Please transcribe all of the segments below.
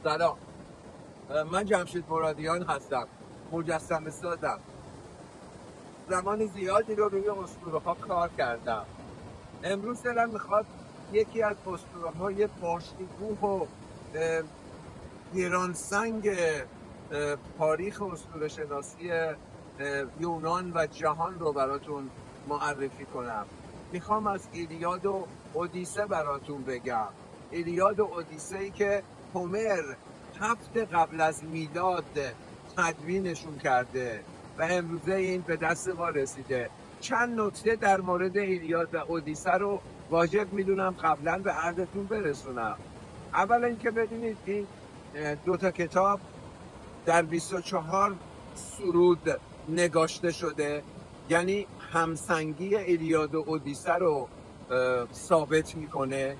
سلام، من جمشید مرادیان هستم، مجسمه سازم. زمان زیادی رو روی اسطوره‌ها کار کردم. امروز دلم میخواد یکی از اسطوره‌های باشکوه و اه، گرانسنگ تاریخ اسطوره شناسی یونان و جهان رو براتون معرفی کنم. میخوام از ایلیاد و اودیسه براتون بگم. ایلیاد و اودیسه‌ای که هومر 7 قبل از میلاد تدوینشون کرده و امروزه این به دست ما رسیده. چند نکته در مورد ایلیاد و اودیسه رو واجب میدونم قبلا به عرضتون برسونم. اولا اینکه بدونید این دوتا کتاب در 24 سرود نگاشته شده، یعنی همسنگی ایلیاد و اودیسه رو ثابت میکنه.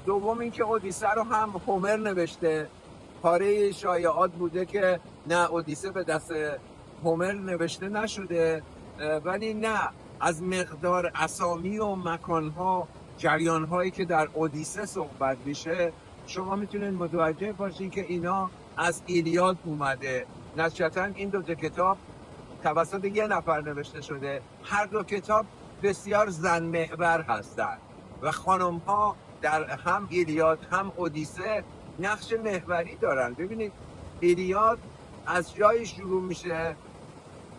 دوم اینکه اودیسه رو هم هومر نوشته. پاره شایعات بوده که نه، اودیسه به دست هومر نوشته نشده، ولی نه، از مقدار اسامی و مکانها، جریانهایی که در اودیسه صحبت میشه شما میتونید متوجه باشین که اینا از ایلیاد اومده. نتیجتا این دو کتاب توسط یه نفر نوشته شده. هر دو کتاب بسیار زن محور هستند و خانم ها در هم ایلیاد هم اودیسه نقش محوری دارن. ببینید، ایلیاد از جایی شروع میشه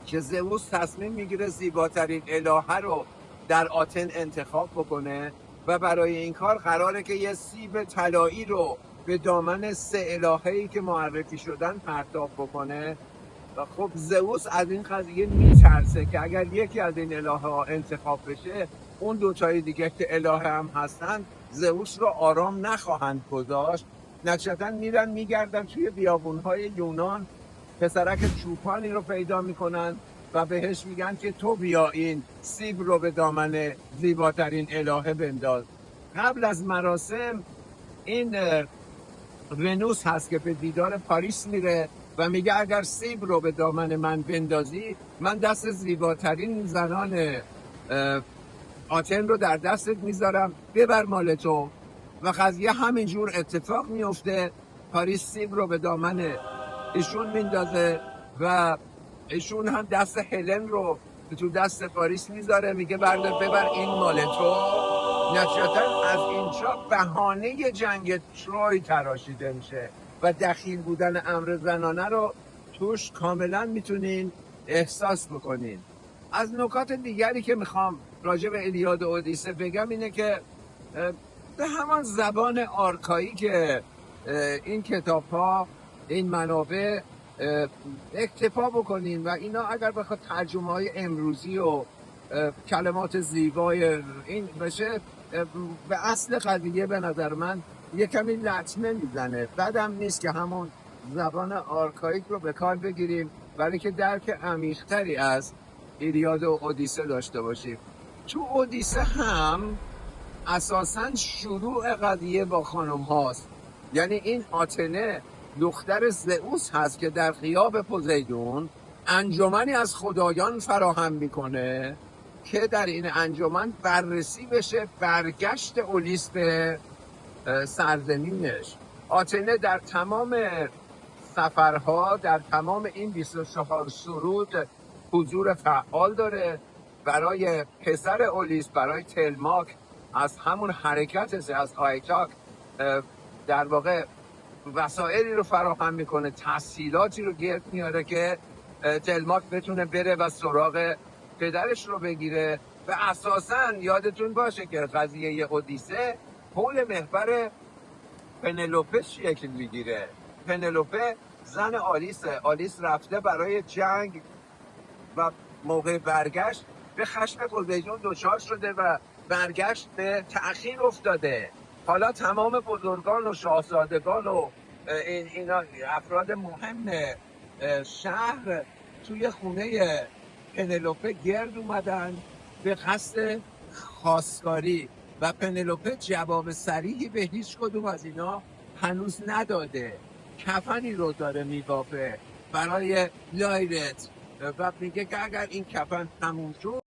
که زئوس تصمیم میگیره زیباترین الهه رو در آتن انتخاب بکنه و برای این کار قراره که یه سیب طلایی رو به دامن 3 الهه‌ای که معرفی شدن پرتاب بکنه. و خب زئوس از این قضیه میترسه که اگر یکی از این الهه ها انتخاب بشه، اون دوتای دیگه که الهه هم هستن زئوس رو آرام نخواهند گذاشت. نتیجتا میرن میگردن توی بیابونهای یونان، پسرک چوپانی رو پیدا میکنن و بهش میگن که تو بیا این سیب رو به دامن زیباترین الهه بنداز. قبل از مراسم این ونوس هست که به دیدار پاریس میره و میگه اگر سیب رو به دامن من بندازی، من دست زیباترین زنان آتن رو در دستت میذارم، ببر مال تو. و قضیه همینجور اتفاق میفته. پاریس سیب رو به دامن ایشون میندازه و ایشون هم دست هلن رو تو دست پاریس میذاره، میگه ببر این مال تو. نتیجتا از اینجا بهانه جنگ تروی تراشیده میشه و دخیل بودن امر زنانه رو توش کاملا میتونین احساس بکنین. از نکات دیگری که میخوام راجع به ایلیاد و اودیسه بگم اینه که به همان زبان آرکایی که این کتاب ها، این منابع اکتفا بکنین و اینا اگر بخواد ترجمه های امروزی و کلمات زیبای این بشه، به اصل قضیه به نظر من یه کمی لطمه میزنه. بعدم نیست که همون زبان آرکاییک رو به کار بگیریم برای که درک عمیق‌تری از ایلیاد و اودیسه داشته باشیم. تو اودیسه هم اساساً شروع قضیه با خانم هاست. یعنی این آتنه دختر زئوس هست که در غیاب پوزیدون انجمنی از خدایان فراهم میکنه که در این انجمن بررسی بشه برگشت اولیس به سرزمینش. آتنه در تمام سفرها، در تمام این 24 سرود حضور فعال داره. برای پسر اولیس، برای تلماک، از همون حرکت از آیتاک در واقع وسایلی رو فراهم میکنه، تسهیلاتی رو گرد میاره که تلماک بتونه بره و سراغ پدرش رو بگیره. و اساساً یادتون باشه که قضیه اودیسه حول محور پنلوپه شکل میگیره. پنلوپه زن آلیسه. آلیس رفته برای جنگ و موقع برگشت به خشم پوزیدون دچار شده و برگشت به تأخیر افتاده. حالا تمام بزرگان و شاهزادگان و اینا افراد مهم شهر توی خونه پنلوپه گرد اومدن به قصد خواستگاری و پنلوپه جواب صریحی به هیچ کدوم از اینا هنوز نداده. کفنی رو داره میبافه برای لایرت و میگه که اگر این کفن تموم شد